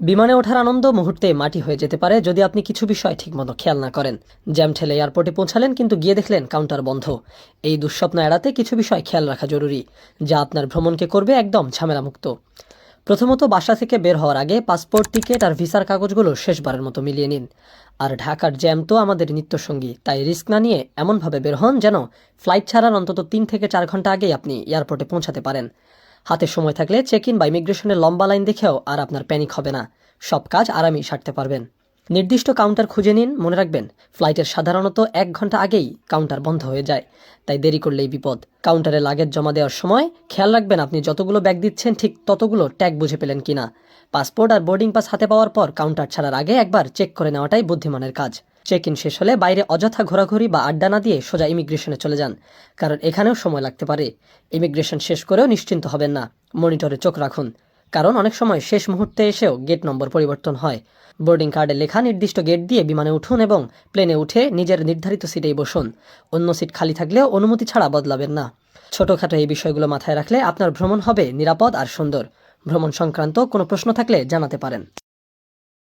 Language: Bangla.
বিমানে ওঠার আনন্দ মুহূর্তে মাটি হয়ে যেতে পারে যদি আপনি কিছু বিষয় ঠিকমতো খেয়াল না করেন। জ্যাম ঠেলে এয়ারপোর্টে পৌঁছালেন কিন্তু গিয়ে দেখলেন কাউন্টার বন্ধ। এই দুঃস্বপ্ন এড়াতে কিছু বিষয় খেয়াল রাখা জরুরি, যা আপনার ভ্রমণকে করবে একদম ঝামেলামুক্ত। প্রথমত, বাসা থেকে বের হওয়ার আগে পাসপোর্ট, টিকিট আর ভিসার কাগজগুলো শেষবারের মতো মিলিয়ে নিন। আর ঢাকার জ্যাম তো আমাদের নিত্যসঙ্গী, তাই রিস্ক না নিয়ে এমনভাবে বের হন যেন ফ্লাইট ছাড়ার অন্তত 3 থেকে 4 ঘন্টা আগেই আপনি এয়ারপোর্টে পৌঁছাতে পারেন। হাতে সময় থাকলে চেক ইন বা ইমিগ্রেশনের লম্বা লাইন দেখেও আর আপনার প্যানিক হবে না। সব কাজ আরামেই সারতে পারবেন। নির্দিষ্ট কাউন্টার খুঁজে নিন। মনে রাখবেন, ফ্লাইটের সাধারণত 1 ঘন্টা আগেই কাউন্টার বন্ধ হয়ে যায়, তাই দেরি করলেই বিপদ। কাউন্টারে লাগেজ জমা দেওয়ার সময় খেয়াল রাখবেন আপনি যতগুলো ব্যাগ দিচ্ছেন ঠিক ততগুলো ট্যাগ বুঝে পেলেন কিনা। পাসপোর্ট আর বোর্ডিং পাস হাতে পাওয়ার পর কাউন্টার ছাড়ার আগে একবার চেক করে নেওয়াটাই বুদ্ধিমানের কাজ। চেক ইন শেষ হলে বাইরে অযথা ঘোরাঘুরি বা আড্ডা না দিয়ে সোজা ইমিগ্রেশনে চলে যান, কারণ এখানেও সময় লাগতে পারে। ইমিগ্রেশন শেষ করেও নিশ্চিন্ত হবেন না। মনিটরে চোখ রাখুন, কারণ অনেক সময় শেষ মুহূর্তে এসেও গেট নম্বর পরিবর্তন হয়। বোর্ডিং কার্ডে লেখা নির্দিষ্ট গেট দিয়ে বিমানে উঠুন এবং প্লেনে উঠে নিজের নির্ধারিত সিটেই বসুন। অন্য সিট খালি থাকলেও অনুমতি ছাড়া বদলাবেন না। ছোটখাটো এই বিষয়গুলো মাথায় রাখলে আপনার ভ্রমণ হবে নিরাপদ আর সুন্দর। ভ্রমণ সংক্রান্ত কোনো প্রশ্ন থাকলে জানাতে পারেন।